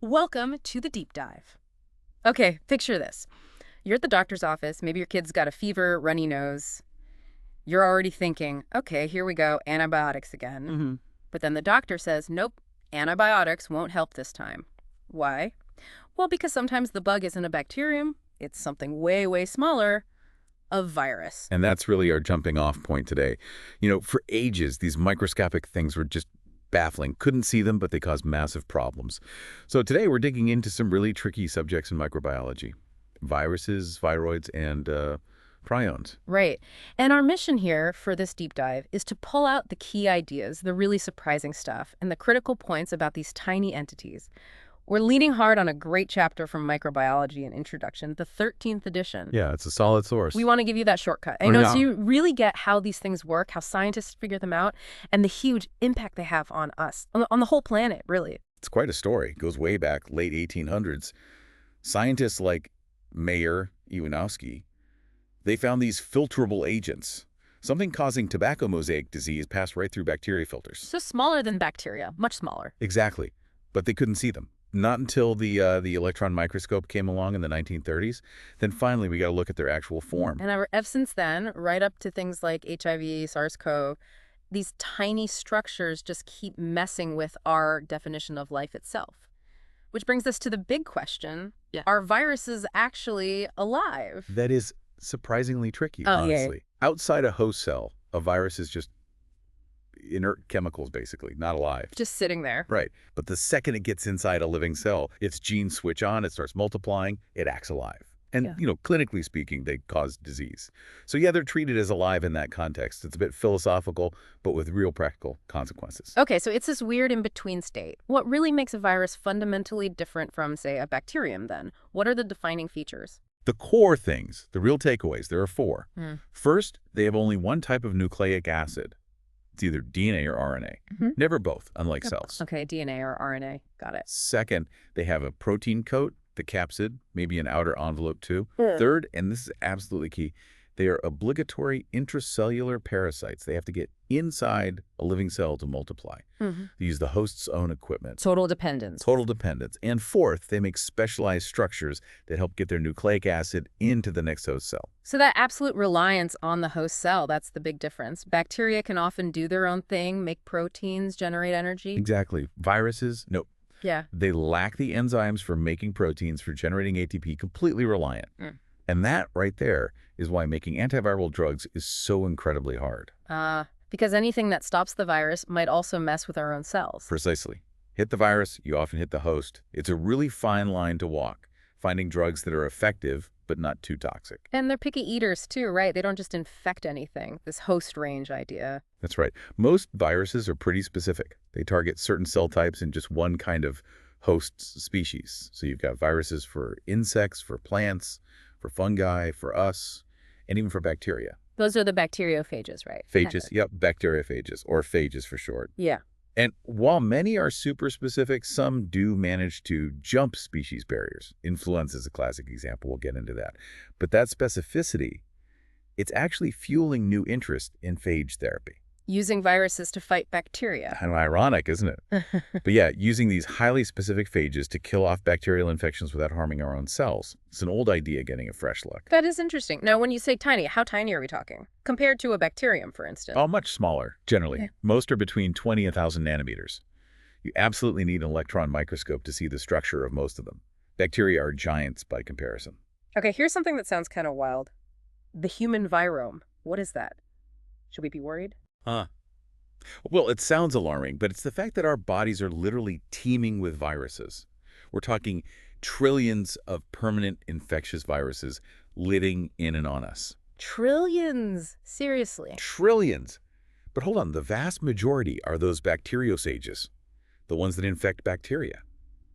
Welcome to the deep dive. Okay, picture this. You're at the doctor's office. Maybe your kid's got a fever, runny nose. You're already thinking, okay, here we go, antibiotics again. But then the doctor says, nope, antibiotics won't help this time. Why? Well, because sometimes the bug isn't a bacterium. It's something way, way smaller, a virus. And that's really our jumping off point today. For ages, these microscopic things were just baffling. Couldn't see them, but they caused massive problems. So today we're digging into some really tricky subjects in microbiology. Viruses, viroids, and prions. Right. And our mission here for this deep dive is to pull out the key ideas, the really surprising stuff, and the critical points about these tiny entities. We're leaning hard on a great chapter from Microbiology and Introduction, the 13th edition. Yeah, it's a solid source. We want to give you that shortcut. So you really get how these things work, how scientists figure them out, and the huge impact they have on us, on the whole planet, really. It's quite a story. It goes way back, late 1800s. Scientists like Mayer, Iwanowski, they found these filterable agents. Something causing tobacco mosaic disease passed right through bacteria filters. So smaller than bacteria, much smaller. Exactly. But they couldn't see them. Not until the electron microscope came along in the 1930s. Then finally, we got to look at their actual form. And ever since then, right up to things like HIV, SARS-CoV, these tiny structures just keep messing with our definition of life itself. Which brings us to the big question, are viruses actually alive? That is surprisingly tricky, Oh, yeah. honestly. Outside a host cell, a virus is just inert chemicals, basically, not alive. Just sitting there. Right. But the second it gets inside a living cell, its genes switch on, it starts multiplying, it acts alive. And, clinically speaking, they cause disease. So, they're treated as alive in that context. It's a bit philosophical, but with real practical consequences. Okay, so it's this weird in-between state. What really makes a virus fundamentally different from, say, a bacterium, then? What are the defining features? The core things, the real takeaways, there are four. First, they have only one type of nucleic acid. It's either DNA or RNA. Never both, unlike cells. Okay, DNA or RNA. Got it. Second, they have a protein coat, the capsid, maybe an outer envelope too. Third, and this is absolutely key, they are obligatory intracellular parasites. They have to get inside a living cell to multiply. They use the host's own equipment. Total dependence. Total dependence. And fourth, they make specialized structures that help get their nucleic acid into the next host cell. So that absolute reliance on the host cell, that's the big difference. Bacteria can often do their own thing, make proteins, generate energy. Exactly. Viruses, nope. Yeah. They lack the enzymes for making proteins, for generating ATP, completely reliant. And that right there is why making antiviral drugs is so incredibly hard. Because anything that stops the virus might also mess with our own cells. Precisely. Hit the virus, you often hit the host. It's a really fine line to walk, finding drugs that are effective but not too toxic. And they're picky eaters too, right? They don't just infect anything, this host range idea. That's right. Most viruses are pretty specific. They target certain cell types in just one kind of host species. So you've got viruses for insects, for plants, for fungi, for us, and even for bacteria. Those are the bacteriophages, right? Phages, yep, bacteriophages, or phages for short. Yeah. And while many are super specific, some do manage to jump species barriers. Influenza is a classic example. We'll get into that. But that specificity, it's actually fueling new interest in phage therapy. Using viruses to fight bacteria. Kind of ironic, isn't it? But using these highly specific phages to kill off bacterial infections without harming our own cells. It's an old idea getting a fresh look. That is interesting. Now, when you say tiny, how tiny are we talking? Compared to a bacterium, for instance. Oh, much smaller, generally. Okay. Most are between 20 and 1,000 nanometers. You absolutely need an electron microscope to see the structure of most of them. Bacteria are giants by comparison. Okay, here's something that sounds kind of wild. The human virome. What is that? Should we be worried? Well, it sounds alarming, but it's the fact that our bodies are literally teeming with viruses. We're talking trillions of permanent infectious viruses living in and on us. Trillions. Seriously. Trillions. But hold on, the vast majority are those bacteriophages, the ones that infect bacteria.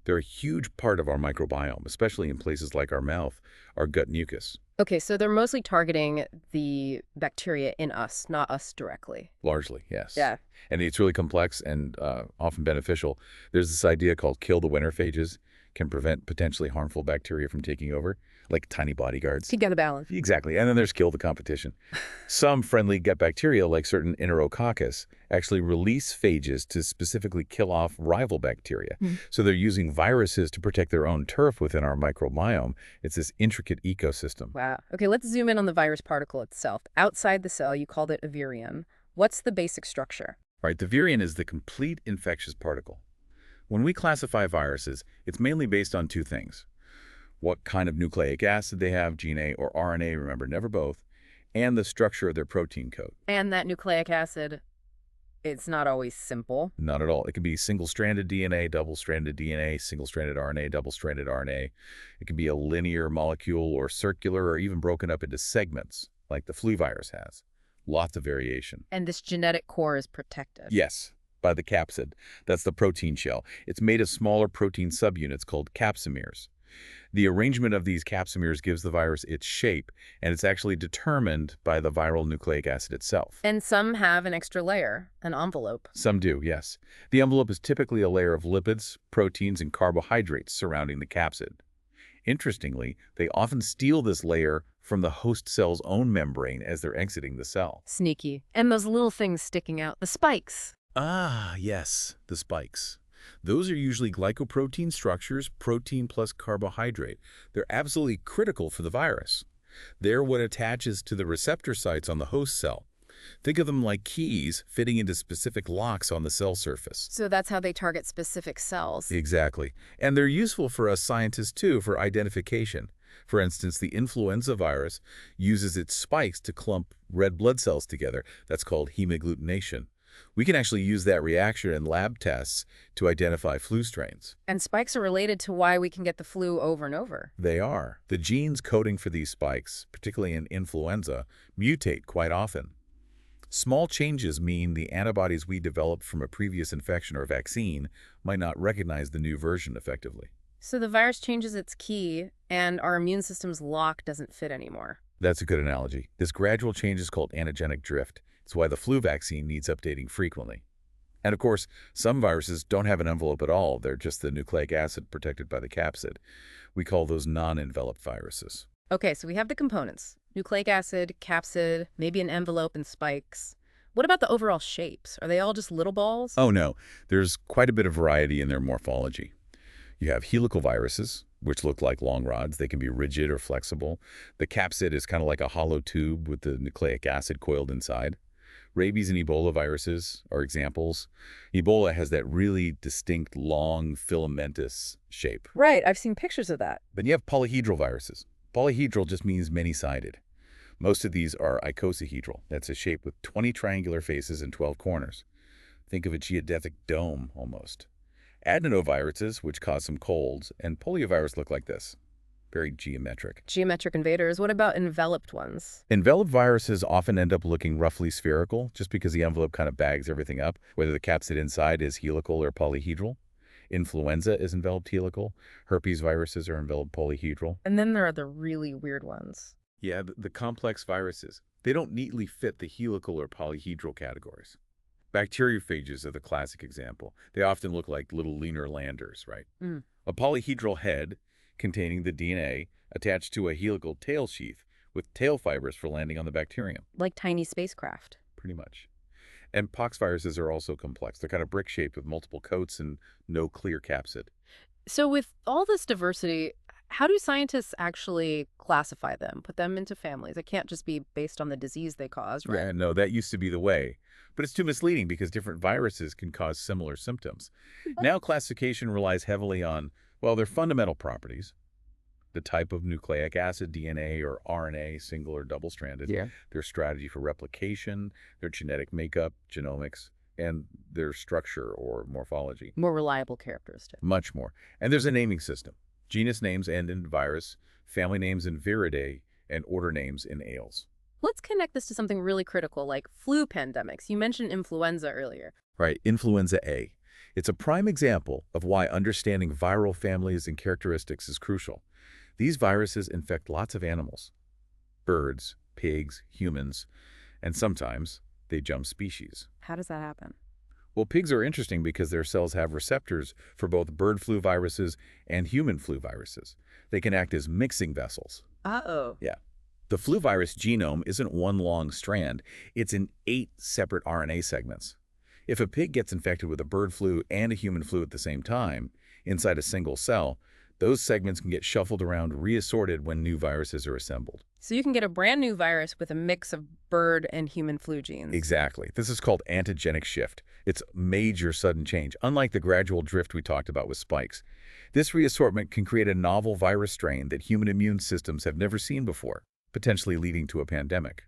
They're a huge part of our microbiome, especially in places like our mouth, our gut mucus. Okay, so they're mostly targeting the bacteria in us, not us directly. Largely, yes. Yeah. and it's really complex and often beneficial. There's this idea called kill the winner-phages, can prevent potentially harmful bacteria from taking over, like tiny bodyguards. Keep the balance. Exactly. And then there's kill the competition. Some friendly gut bacteria, like certain Enterococcus, actually release phages to specifically kill off rival bacteria. So they're using viruses to protect their own turf within our microbiome. It's this intricate ecosystem. Wow. Okay, let's zoom in on the virus particle itself. Outside the cell, you called it a virion. What's the basic structure? Right, the virion is the complete infectious particle. When we classify viruses, it's mainly based on two things: what kind of nucleic acid they have, DNA or RNA, remember, never both, and the structure of their protein coat. And that nucleic acid, it's not always simple. Not at all. It can be single-stranded DNA, double-stranded DNA, single-stranded RNA, double-stranded RNA. It can be a linear molecule or circular or even broken up into segments, like the flu virus has. Lots of variation. And this genetic core is protected. Yes, by the capsid. That's the protein shell. It's made of smaller protein subunits called capsimeres. The arrangement of these capsimeres gives the virus its shape, and it's actually determined by the viral nucleic acid itself. And some have an extra layer, an envelope. Some do, yes. The envelope is typically a layer of lipids, proteins, and carbohydrates surrounding the capsid. Interestingly, they often steal this layer from the host cell's own membrane as they're exiting the cell. Sneaky. And those little things sticking out, the spikes. Ah, yes, the spikes. Those are usually glycoprotein structures, protein plus carbohydrate. They're absolutely critical for the virus. They're what attaches to the receptor sites on the host cell. Think of them like keys fitting into specific locks on the cell surface. So that's how they target specific cells. Exactly. And they're useful for us scientists, too, for identification. For instance, the influenza virus uses its spikes to clump red blood cells together. That's called hemagglutination. We can actually use that reaction in lab tests to identify flu strains. And spikes are related to why we can get the flu over and over. They are. The genes coding for these spikes, particularly in influenza, mutate quite often. Small changes mean the antibodies we developed from a previous infection or vaccine might not recognize the new version effectively. So the virus changes its key, and our immune system's lock doesn't fit anymore. That's a good analogy. This gradual change is called antigenic drift. It's why the flu vaccine needs updating frequently. And of course, some viruses don't have an envelope at all. They're just the nucleic acid protected by the capsid. We call those non-enveloped viruses. Okay, so we have the components: nucleic acid, capsid, maybe an envelope and spikes. What about the overall shapes? Are they all just little balls? Oh no, there's quite a bit of variety in their morphology. You have helical viruses, which look like long rods. They can be rigid or flexible. The capsid is kind of like a hollow tube with the nucleic acid coiled inside. Rabies and Ebola viruses are examples. Ebola has that really distinct, long, filamentous shape. Right, I've seen pictures of that. Then you have polyhedral viruses. Polyhedral just means many-sided. Most of these are icosahedral. That's a shape with 20 triangular faces and 12 corners. Think of a geodesic dome, almost. Adenoviruses, which cause some colds, and poliovirus look like this. Very geometric. Geometric invaders. What about enveloped ones? Enveloped viruses often end up looking roughly spherical, just because the envelope kind of bags everything up, whether the capsid inside is helical or polyhedral. Influenza is enveloped helical. Herpes viruses are enveloped polyhedral. And then there are the really weird ones. Yeah, the complex viruses. They don't neatly fit the helical or polyhedral categories. Bacteriophages are the classic example. They often look like little lunar landers, right? A polyhedral head containing the DNA attached to a helical tail sheath with tail fibers for landing on the bacterium. Like tiny spacecraft. Pretty much. And pox viruses are also complex. They're kind of brick-shaped with multiple coats and no clear capsid. So with all this diversity, how do scientists actually classify them, put them into families? It can't just be based on the disease they cause, right? Yeah, no, that used to be the way. But it's too misleading because different viruses can cause similar symptoms. Now classification relies heavily on, well, their fundamental properties, the type of nucleic acid, DNA or RNA, single or double-stranded, their strategy for replication, their genetic makeup, genomics, and their structure or morphology. More reliable characteristics. Much more. And there's a naming system. Genus names end in virus, family names in Viridae, and order names in ales. Let's connect this to something really critical, like flu pandemics. You mentioned influenza earlier. Right, influenza A. It's a prime example of why understanding viral families and characteristics is crucial. These viruses infect lots of animals, birds, pigs, humans, and sometimes they jump species. How does that happen? Well, pigs are interesting because their cells have receptors for both bird flu viruses and human flu viruses. They can act as mixing vessels. Uh-oh. Yeah. The flu virus genome isn't one long strand. It's in 8 separate RNA segments. If a pig gets infected with a bird flu and a human flu at the same time, inside a single cell, those segments can get shuffled around, reassorted when new viruses are assembled. So you can get a brand new virus with a mix of bird and human flu genes. Exactly. This is called antigenic shift. It's major sudden change, unlike the gradual drift we talked about with spikes. This reassortment can create a novel virus strain that human immune systems have never seen before, potentially leading to a pandemic.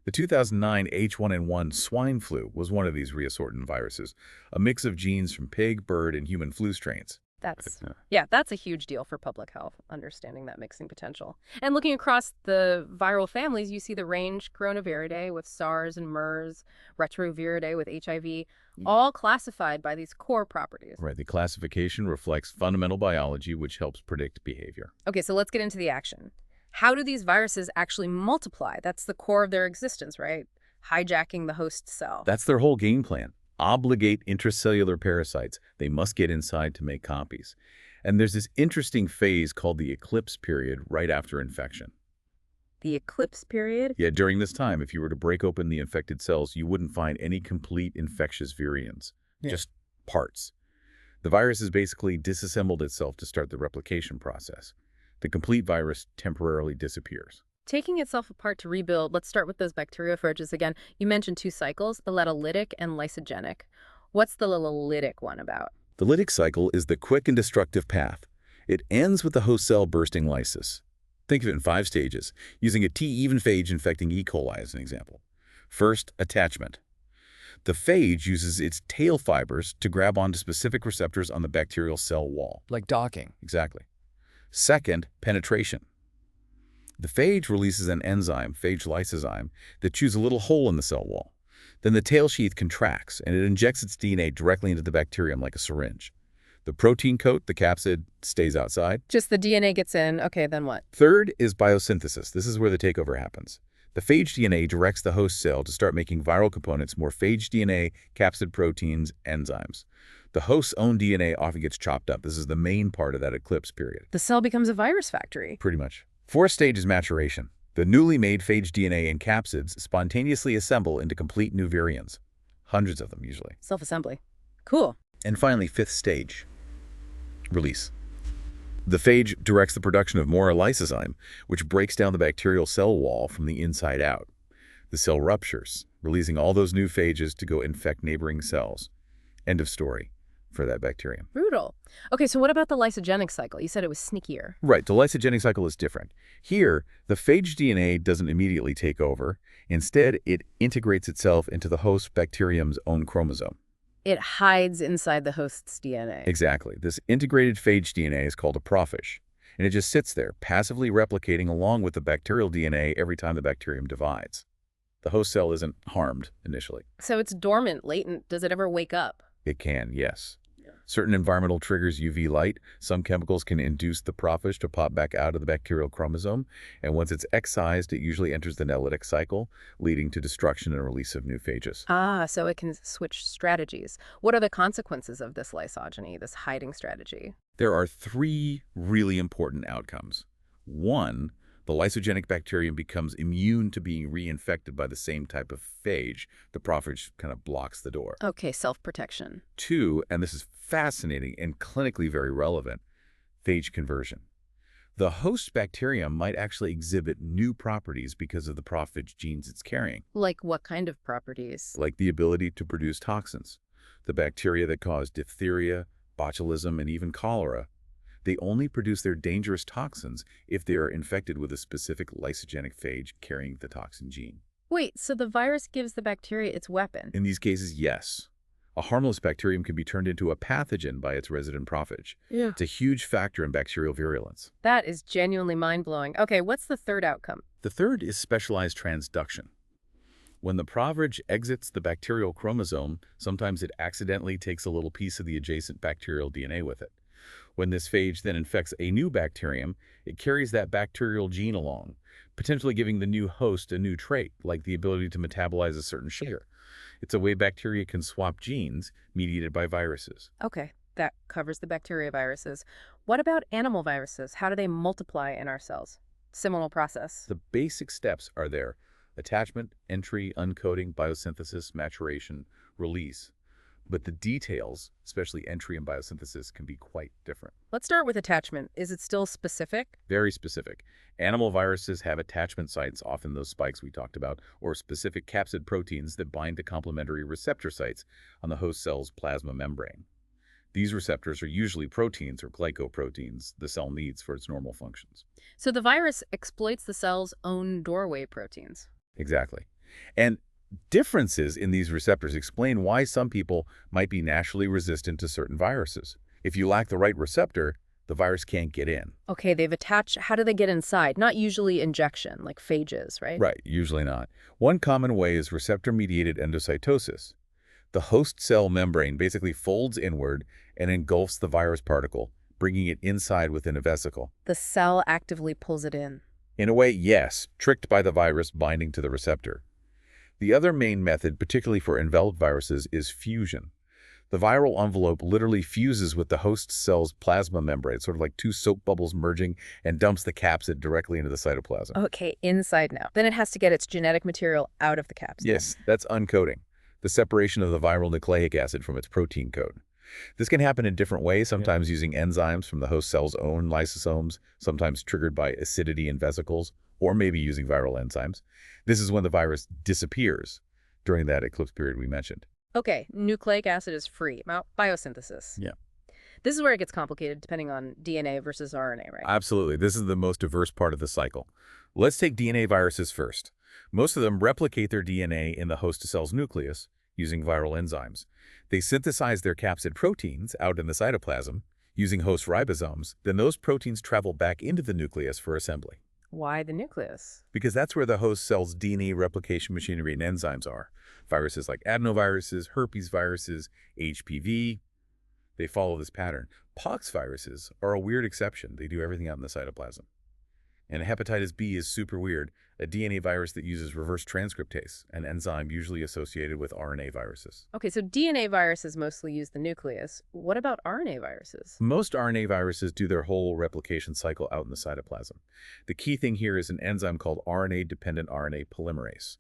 The 2009 H1N1 swine flu was one of these reassortant viruses, a mix of genes from pig, bird, and human flu strains. That's a huge deal for public health, understanding that mixing potential. And looking across the viral families, you see the range Coronaviridae with SARS and MERS, Retroviridae with HIV, all classified by these core properties. Right. The classification reflects fundamental biology, which helps predict behavior. Okay, so let's get into the action. How do these viruses actually multiply? That's the core of their existence, right? Hijacking the host cell. That's their whole game plan. Obligate intracellular parasites. They must get inside to make copies. And there's this interesting phase called the eclipse period right after infection. The eclipse period? Yeah, during this time, if you were to break open the infected cells, you wouldn't find any complete infectious virions, just parts. The virus has basically disassembled itself to start the replication process. The complete virus temporarily disappears. Taking itself apart to rebuild, let's start with those bacteriophages again. You mentioned 2 cycles, the letolytic and lysogenic. What's the letolytic one about? The lytic cycle is the quick and destructive path. It ends with the host cell bursting lysis. Think of it in 5 stages, using a T-even phage infecting E. coli as an example. First, attachment. The phage uses its tail fibers to grab onto specific receptors on the bacterial cell wall. Like docking. Exactly. Second, penetration. The phage releases an enzyme, phage lysozyme, that chews a little hole in the cell wall. Then the tail sheath contracts, and it injects its DNA directly into the bacterium like a syringe. The protein coat, the capsid, stays outside. Just the DNA gets in. Okay, then what? Third is biosynthesis. This is where the takeover happens. The phage DNA directs the host cell to start making viral components, more phage DNA, capsid proteins, enzymes. The host's own DNA often gets chopped up. This is the main part of that eclipse period. The cell becomes a virus factory. Pretty much. Fourth stage is maturation. The newly made phage DNA and capsids spontaneously assemble into complete new virions. Hundreds of them, usually. Self-assembly. Cool. And finally, 5th stage, release. The phage directs the production of more lysozyme, which breaks down the bacterial cell wall from the inside out. The cell ruptures, releasing all those new phages to go infect neighboring cells. End of story for that bacterium. Brutal. Okay, so what about the lysogenic cycle? You said it was sneakier. Right, the lysogenic cycle is different. Here, the phage DNA doesn't immediately take over. Instead, it integrates itself into the host bacterium's own chromosome. It hides inside the host's DNA. Exactly. This integrated phage DNA is called a prophage, and it just sits there, passively replicating along with the bacterial DNA every time the bacterium divides. The host cell isn't harmed initially. So it's dormant, latent. Does it ever wake up? It can, yes. Certain environmental triggers UV light. Some chemicals can induce the prophage to pop back out of the bacterial chromosome, and once it's excised, it usually enters the nelytic cycle, leading to destruction and release of new phages. Ah, so it can switch strategies. What are the consequences of this lysogeny, this hiding strategy? There are 3 really important outcomes. 1, the lysogenic bacterium becomes immune to being reinfected by the same type of phage. The prophage kind of blocks the door. Okay, self-protection. 2, and this is fascinating and clinically very relevant, phage conversion. The host bacterium might actually exhibit new properties because of the prophage genes it's carrying. Like what kind of properties? Like the ability to produce toxins. The bacteria that cause diphtheria, botulism, and even cholera, they only produce their dangerous toxins if they are infected with a specific lysogenic phage carrying the toxin gene. Wait, so the virus gives the bacteria its weapon? In these cases, yes. A harmless bacterium can be turned into a pathogen by its resident prophage. Yeah. It's a huge factor in bacterial virulence. That is genuinely mind-blowing. Okay, what's the third outcome? The third is specialized transduction. When the prophage exits the bacterial chromosome, sometimes it accidentally takes a little piece of the adjacent bacterial DNA with it. When this phage then infects a new bacterium, it carries that bacterial gene along, potentially giving the new host a new trait, like the ability to metabolize a certain sugar. It's a way bacteria can swap genes mediated by viruses. Okay, that covers the bacterioviruses. What about animal viruses? How do they multiply in our cells? Similar process. The basic steps are there: attachment, entry, uncoating, biosynthesis, maturation, release. But the details, especially entry and biosynthesis, can be quite different. Let's start with attachment. Is it still specific? Very specific. Animal viruses have attachment sites, often those spikes we talked about, or specific capsid proteins that bind to complementary receptor sites on the host cell's plasma membrane. These receptors are usually proteins or glycoproteins the cell needs for its normal functions. So the virus exploits the cell's own doorway proteins. Exactly. And differences in these receptors explain why some people might be naturally resistant to certain viruses. If you lack the right receptor, the virus can't get in. Okay, they've attached. How do they get inside? Not usually injection, like phages, right? Right, usually not. One common way is receptor-mediated endocytosis. The host cell membrane basically folds inward and engulfs the virus particle, bringing it inside within a vesicle. The cell actively pulls it in. In a way, yes, tricked by the virus binding to the receptor. The other main method, particularly for enveloped viruses, is fusion. The viral envelope literally fuses with the host cell's plasma membrane, sort of like two soap bubbles merging, and dumps the capsid directly into the cytoplasm. Okay, inside now. Then it has to get its genetic material out of the capsid. Yes, that's uncoating, the separation of the viral nucleic acid from its protein coat. This can happen in different ways, sometimes using enzymes from the host cell's own lysosomes, sometimes triggered by acidity in vesicles, or maybe using viral enzymes. This is when the virus disappears during that eclipse period we mentioned. Okay, nucleic acid is free. Now, biosynthesis. Yeah. This is where it gets complicated depending on DNA versus RNA, right? Absolutely. This is the most diverse part of the cycle. Let's take DNA viruses first. Most of them replicate their DNA in the host cell's nucleus using viral enzymes. They synthesize their capsid proteins out in the cytoplasm using host ribosomes. Then those proteins travel back into the nucleus for assembly. Why the nucleus? Because that's where the host cell's DNA replication machinery and enzymes are. Viruses like adenoviruses, herpesviruses, HPV, they follow this pattern. Pox viruses are a weird exception. They do everything out in the cytoplasm. And hepatitis B is super weird, a DNA virus that uses reverse transcriptase, an enzyme usually associated with RNA viruses. Okay, so DNA viruses mostly use the nucleus. What about RNA viruses? Most RNA viruses do their whole replication cycle out in the cytoplasm. The key thing here is an enzyme called RNA-dependent RNA polymerase.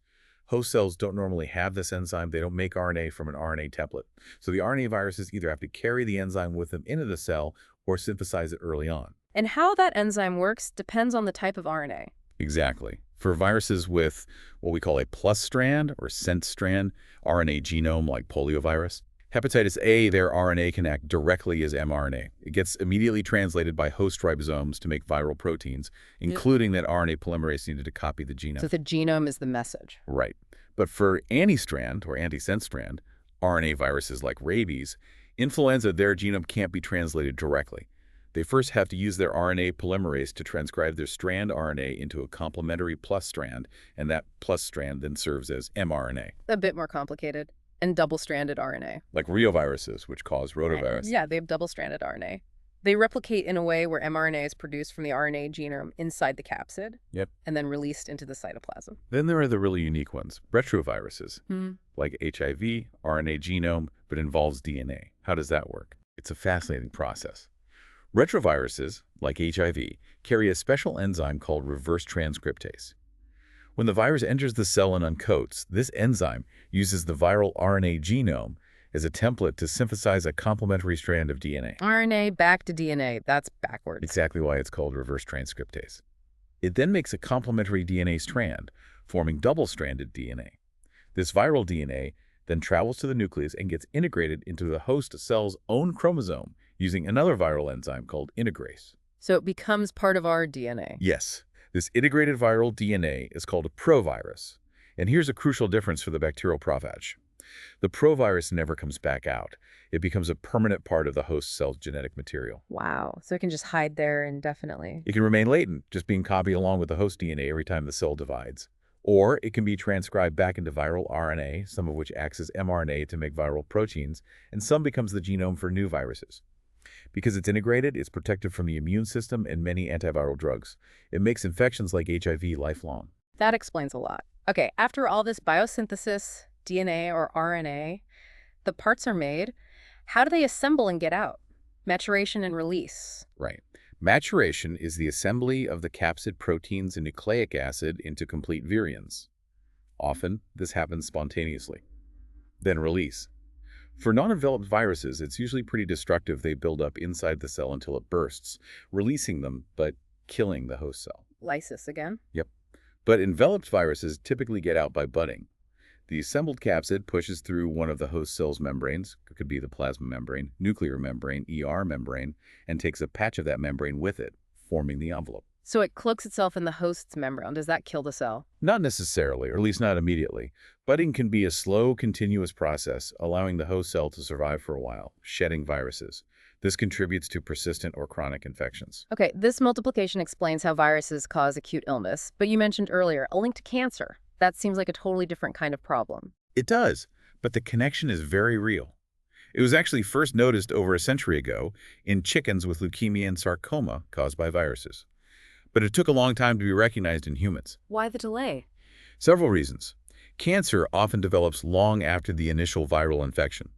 Host cells don't normally have this enzyme. They don't make RNA from an RNA template. So the RNA viruses either have to carry the enzyme with them into the cell or synthesize it early on. And how that enzyme works depends on the type of RNA. Exactly. For viruses with what we call a plus strand or sense strand RNA genome like poliovirus, hepatitis A, their RNA can act directly as mRNA. It gets immediately translated by host ribosomes to make viral proteins, including that RNA polymerase needed to copy the genome. So the genome is the message. Right. But for antistrand or antisense strand RNA viruses like rabies, influenza, their genome can't be translated directly. They first have to use their RNA polymerase to transcribe their strand RNA into a complementary plus strand, and that plus strand then serves as mRNA. A bit more complicated. And double-stranded RNA. Like reoviruses, which cause rotavirus. Yeah, they have double-stranded RNA. They replicate in a way where mRNA is produced from the RNA genome inside the capsid. Yep. And then released into the cytoplasm. Then there are the really unique ones, retroviruses, like HIV, RNA genome, but involves DNA. How does that work? It's a fascinating process. Retroviruses, like HIV, carry a special enzyme called reverse transcriptase. When the virus enters the cell and uncoats, this enzyme uses the viral RNA genome as a template to synthesize a complementary strand of DNA. RNA back to DNA. That's backwards. Exactly why it's called reverse transcriptase. It then makes a complementary DNA strand, forming double-stranded DNA. This viral DNA then travels to the nucleus and gets integrated into the host cell's own chromosome using another viral enzyme called integrase. So it becomes part of our DNA. Yes. This integrated viral DNA is called a provirus. And here's a crucial difference for the bacteriophage. The provirus never comes back out. It becomes a permanent part of the host cell's genetic material. Wow. So it can just hide there indefinitely. It can remain latent, just being copied along with the host DNA every time the cell divides. Or it can be transcribed back into viral RNA, some of which acts as mRNA to make viral proteins, and some becomes the genome for new viruses. Because it's integrated, it's protected from the immune system and many antiviral drugs. It makes infections like HIV lifelong. That explains a lot. Okay, after all this biosynthesis, DNA or RNA. The parts are made. How do they assemble and get out? Maturation and release. Right. Maturation is the assembly of the capsid proteins and nucleic acid into complete virions. Often, this happens spontaneously. Then release. For non-enveloped viruses, it's usually pretty destructive. They build up inside the cell until it bursts, releasing them, but killing the host cell. Lysis again. Yep. But enveloped viruses typically get out by budding. The assembled capsid pushes through one of the host cell's membranes, it could be the plasma membrane, nuclear membrane, ER membrane, and takes a patch of that membrane with it, forming the envelope. So it cloaks itself in the host's membrane. Does that kill the cell? Not necessarily, or at least not immediately. Budding can be a slow, continuous process, allowing the host cell to survive for a while, shedding viruses. This contributes to persistent or chronic infections. Okay, this multiplication explains how viruses cause acute illness, but you mentioned earlier a link to cancer. That seems like a totally different kind of problem. It does, but the connection is very real. It was actually first noticed over a century ago in chickens with leukemia and sarcoma caused by viruses. But it took a long time to be recognized in humans. Why the delay? Several reasons. Cancer often develops long after the initial viral infection.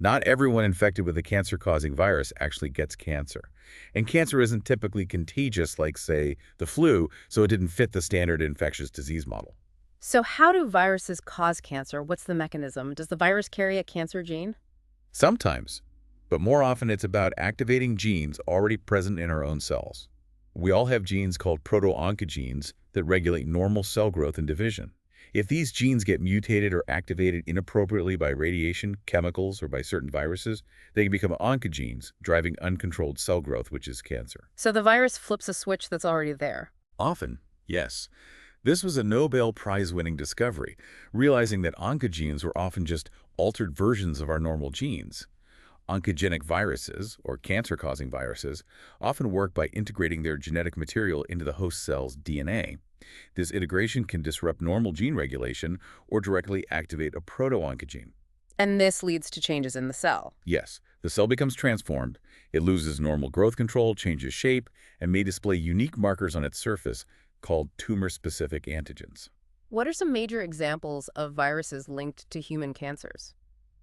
Not everyone infected with a cancer-causing virus actually gets cancer. And cancer isn't typically contagious like, say, the flu, so it didn't fit the standard infectious disease model. So how do viruses cause cancer? What's the mechanism? Does the virus carry a cancer gene? Sometimes, but more often it's about activating genes already present in our own cells. We all have genes called proto-oncogenes that regulate normal cell growth and division. If these genes get mutated or activated inappropriately by radiation, chemicals, or by certain viruses, they can become oncogenes, driving uncontrolled cell growth, which is cancer. So the virus flips a switch that's already there. Often, yes. This was a Nobel Prize-winning discovery, realizing that oncogenes were often just altered versions of our normal genes. Oncogenic viruses, or cancer-causing viruses, often work by integrating their genetic material into the host cell's DNA. This integration can disrupt normal gene regulation or directly activate a proto-oncogene. And this leads to changes in the cell. Yes, the cell becomes transformed, it loses normal growth control, changes shape, and may display unique markers on its surface called tumor-specific antigens. What are some major examples of viruses linked to human cancers?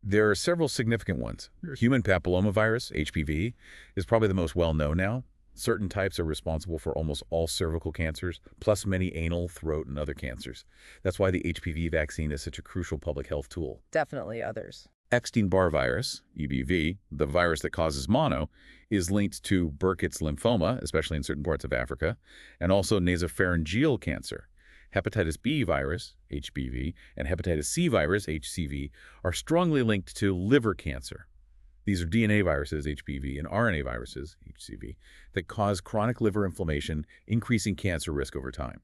There are several significant ones. Human papillomavirus, HPV, is probably the most well-known now. Certain types are responsible for almost all cervical cancers, plus many anal, throat, and other cancers. That's why the HPV vaccine is such a crucial public health tool. Definitely others. Epstein-Barr virus, EBV, the virus that causes mono, is linked to Burkitt's lymphoma, especially in certain parts of Africa, and also nasopharyngeal cancer. Hepatitis B virus, HBV, and hepatitis C virus, HCV, are strongly linked to liver cancer. These are DNA viruses, HBV, and RNA viruses, HCV, that cause chronic liver inflammation, increasing cancer risk over time.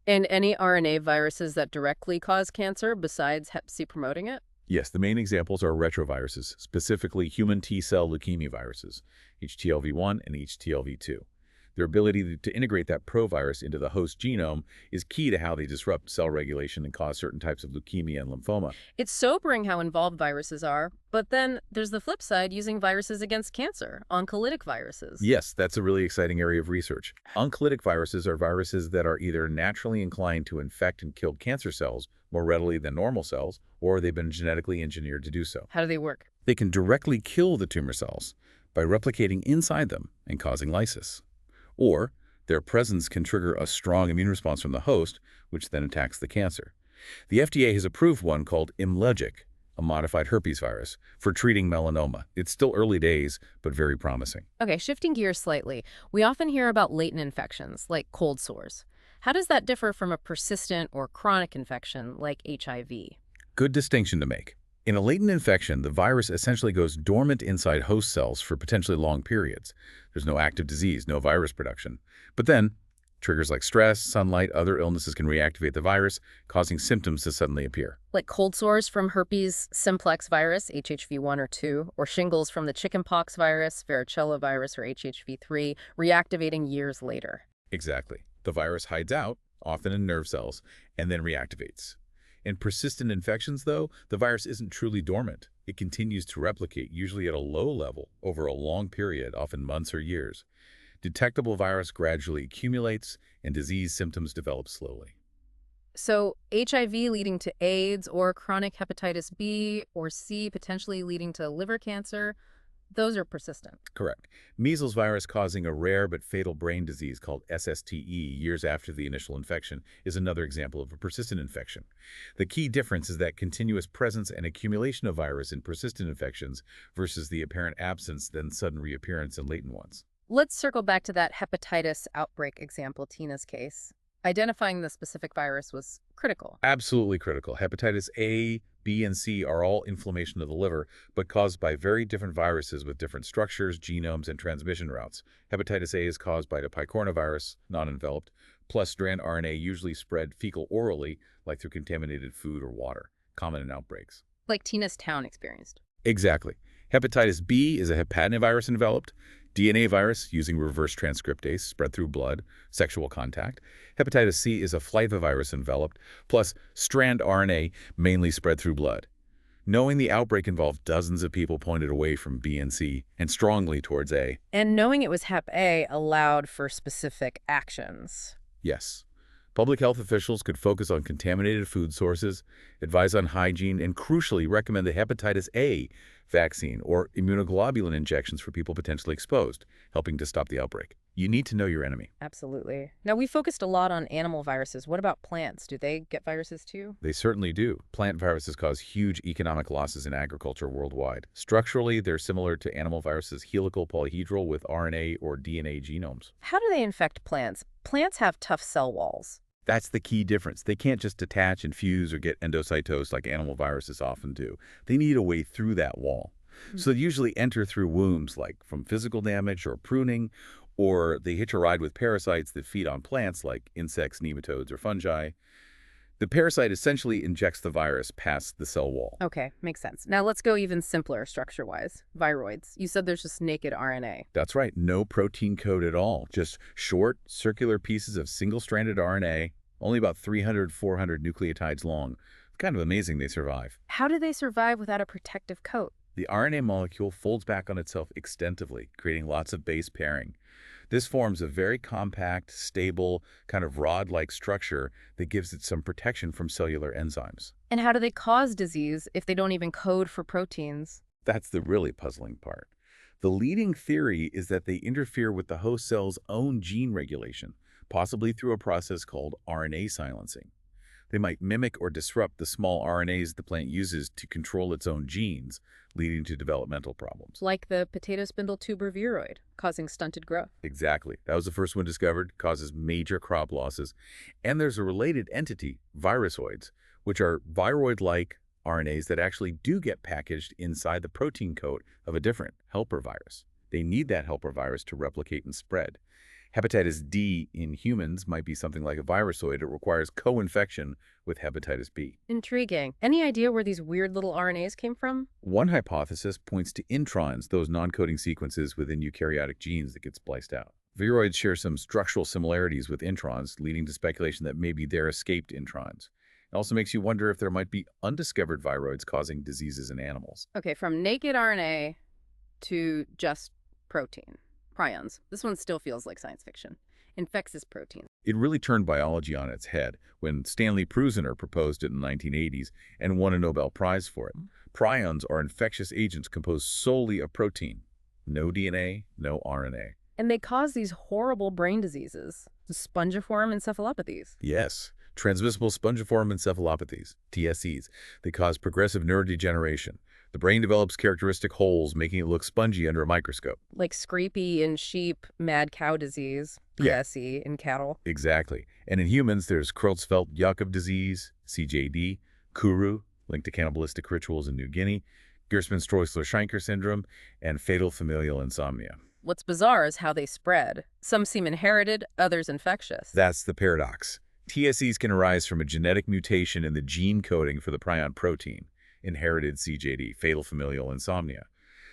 And any RNA viruses that directly cause cancer besides Hep C promoting it? Yes, the main examples are retroviruses, specifically human T-cell leukemia viruses, HTLV1 and HTLV2. Their ability to integrate that provirus into the host genome is key to how they disrupt cell regulation and cause certain types of leukemia and lymphoma. It's sobering how involved viruses are, but then there's the flip side, using viruses against cancer, oncolytic viruses. Yes, that's a really exciting area of research. Oncolytic viruses are viruses that are either naturally inclined to infect and kill cancer cells more readily than normal cells, or they've been genetically engineered to do so. How do they work? They can directly kill the tumor cells by replicating inside them and causing lysis. Or their presence can trigger a strong immune response from the host, which then attacks the cancer. The FDA has approved one called Imlogic, a modified herpes virus, for treating melanoma. It's still early days, but very promising. Okay, shifting gears slightly, we often hear about latent infections, like cold sores. How does that differ from a persistent or chronic infection like HIV? Good distinction to make. In a latent infection, the virus essentially goes dormant inside host cells for potentially long periods. There's no active disease, no virus production. But then, triggers like stress, sunlight, other illnesses can reactivate the virus, causing symptoms to suddenly appear. Like cold sores from herpes simplex virus, HHV1 or 2, or shingles from the chickenpox virus, varicella virus, or HHV3, reactivating years later. Exactly. The virus hides out, often in nerve cells, and then reactivates. In persistent infections, though, the virus isn't truly dormant. It continues to replicate, usually at a low level, over a long period, often months or years. Detectable virus gradually accumulates, and disease symptoms develop slowly. So HIV leading to AIDS or chronic hepatitis B or C potentially leading to liver cancer, those are persistent. Correct. Measles virus causing a rare but fatal brain disease called SSTE years after the initial infection is another example of a persistent infection. The key difference is that continuous presence and accumulation of virus in persistent infections versus the apparent absence then sudden reappearance in latent ones. Let's circle back to that hepatitis outbreak example, Tina's case. Identifying the specific virus was critical. Absolutely critical. Hepatitis A, B, and C are all inflammation of the liver, but caused by very different viruses with different structures, genomes, and transmission routes. Hepatitis A is caused by the picornavirus, non-enveloped, plus strand RNA usually spread fecal-orally, like through contaminated food or water, common in outbreaks. Like Tina's town experienced. Exactly. Hepatitis B is a hepatinovirus enveloped, DNA virus using reverse transcriptase spread through blood, sexual contact. Hepatitis C is a flavivirus enveloped, plus strand RNA mainly spread through blood. Knowing the outbreak involved dozens of people pointed away from B and C and strongly towards A. And knowing it was Hep A allowed for specific actions. Yes. Public health officials could focus on contaminated food sources, advise on hygiene, and crucially recommend the hepatitis A vaccine or immunoglobulin injections for people potentially exposed, helping to stop the outbreak. You need to know your enemy. Absolutely. Now, we focused a lot on animal viruses. What about plants? Do they get viruses too? They certainly do. Plant viruses cause huge economic losses in agriculture worldwide. Structurally, they're similar to animal viruses, helical, polyhedral with RNA or DNA genomes. How do they infect plants? Plants have tough cell walls. That's the key difference. They can't just detach and fuse or get endocytosed like animal viruses often do. They need a way through that wall. So they usually enter through wounds, like from physical damage or pruning, or they hitch a ride with parasites that feed on plants like insects, nematodes, or fungi. The parasite essentially injects the virus past the cell wall. Okay, makes sense. Now let's go even simpler structure-wise. Viroids. You said there's just naked RNA. That's right. No protein code at all. Just short, circular pieces of single-stranded RNA, only about 300, 400 nucleotides long. It's kind of amazing they survive. How do they survive without a protective coat? The RNA molecule folds back on itself extensively, creating lots of base pairing. This forms a very compact, stable, kind of rod-like structure that gives it some protection from cellular enzymes. And how do they cause disease if they don't even code for proteins? That's the really puzzling part. The leading theory is that they interfere with the host cell's own gene regulation, possibly through a process called RNA silencing. They might mimic or disrupt the small RNAs the plant uses to control its own genes, leading to developmental problems. Like the potato spindle tuber viroid, causing stunted growth. Exactly. That was the first one discovered, causes major crop losses. And there's a related entity, virusoids, which are viroid-like RNAs that actually do get packaged inside the protein coat of a different helper virus. They need that helper virus to replicate and spread. Hepatitis D in humans might be something like a virusoid. It requires co-infection with hepatitis B. Intriguing. Any idea where these weird little RNAs came from? One hypothesis points to introns, those non-coding sequences within eukaryotic genes that get spliced out. Viroids share some structural similarities with introns, leading to speculation that maybe they're escaped introns. It also makes you wonder if there might be undiscovered viroids causing diseases in animals. Okay, from naked RNA to just protein. Prions. This one still feels like science fiction. Infectious protein. It really turned biology on its head when Stanley Prusiner proposed it in the 1980s and won a Nobel Prize for it. Prions are infectious agents composed solely of protein. No DNA, no RNA. And they cause these horrible brain diseases, spongiform encephalopathies. Yes, transmissible spongiform encephalopathies, TSEs. They cause progressive neurodegeneration. The brain develops characteristic holes, making it look spongy under a microscope. Like scrapie in sheep, mad cow disease, Yeah. PSE in cattle. Exactly. And in humans, there's Creutzfeldt-Jakob disease, CJD, Kuru, linked to cannibalistic rituals in New Guinea, Gerstmann-Streusler-Scheinker syndrome, and fatal familial insomnia. What's bizarre is how they spread. Some seem inherited, others infectious. That's the paradox. TSEs can arise from a genetic mutation in the gene coding for the prion protein, inherited CJD, fatal familial insomnia.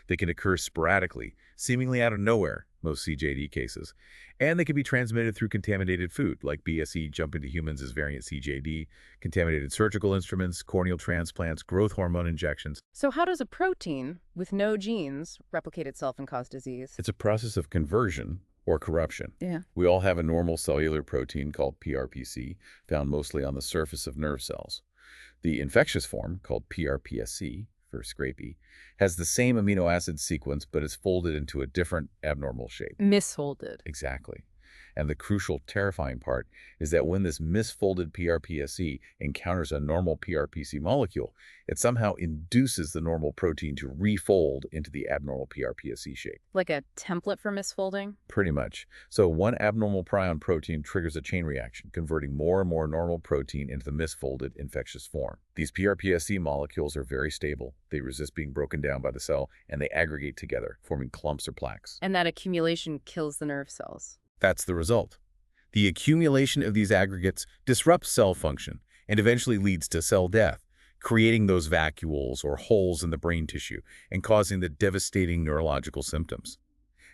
They can occur sporadically, seemingly out of nowhere, most CJD cases, and they can be transmitted through contaminated food, like BSE jump into humans as variant CJD, contaminated surgical instruments, corneal transplants, growth hormone injections. So how does a protein with no genes replicate itself and cause disease? It's a process of conversion, or corruption. Yeah. We all have a normal cellular protein called PRPC, found mostly on the surface of nerve cells. The infectious form, called PRPSC, for scrapie, has the same amino acid sequence but is folded into a different abnormal shape. Misfolded. Exactly. And the crucial, terrifying part is that when this misfolded PRPSC encounters a normal PRPC molecule, it somehow induces the normal protein to refold into the abnormal PRPSC shape. Like a template for misfolding? Pretty much. So one abnormal prion protein triggers a chain reaction, converting more and more normal protein into the misfolded infectious form. These PRPSC molecules are very stable. They resist being broken down by the cell, and they aggregate together, forming clumps or plaques. And that accumulation kills the nerve cells. That's the result. The accumulation of these aggregates disrupts cell function and eventually leads to cell death, creating those vacuoles or holes in the brain tissue and causing the devastating neurological symptoms.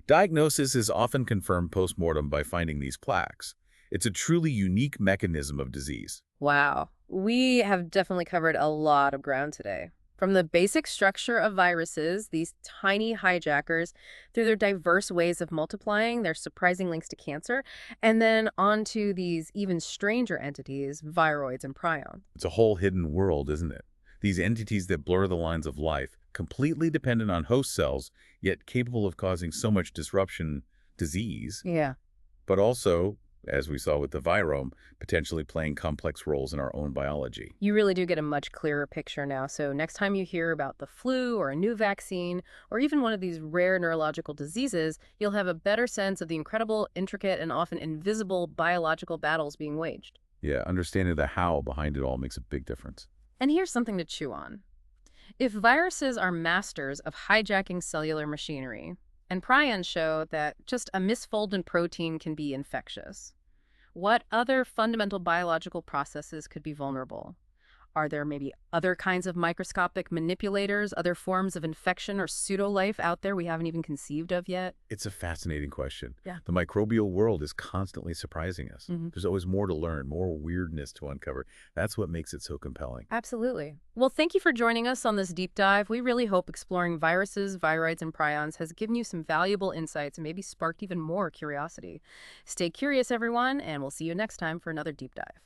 Diagnosis is often confirmed post-mortem by finding these plaques. It's a truly unique mechanism of disease. Wow. We have definitely covered a lot of ground today. From the basic structure of viruses, these tiny hijackers, through their diverse ways of multiplying, their surprising links to cancer, and then onto these even stranger entities, viroids and prions. It's a whole hidden world, isn't it? These entities that blur the lines of life, completely dependent on host cells, yet capable of causing so much disruption, disease, Yeah. but also, as we saw with the virome, potentially playing complex roles in our own biology. You really do get a much clearer picture now. So next time you hear about the flu or a new vaccine or even one of these rare neurological diseases, you'll have a better sense of the incredible, intricate, and often invisible biological battles being waged. Yeah, understanding the how behind it all makes a big difference. And here's something to chew on. If viruses are masters of hijacking cellular machinery, and prions show that just a misfolded protein can be infectious, what other fundamental biological processes could be vulnerable? Are there maybe other kinds of microscopic manipulators, other forms of infection or pseudo-life out there we haven't even conceived of yet? It's a fascinating question. Yeah. The microbial world is constantly surprising us. Mm-hmm. There's always more to learn, more weirdness to uncover. That's what makes it so compelling. Absolutely. Well, thank you for joining us on this deep dive. We really hope exploring viruses, viroids, and prions has given you some valuable insights and maybe sparked even more curiosity. Stay curious, everyone, and we'll see you next time for another deep dive.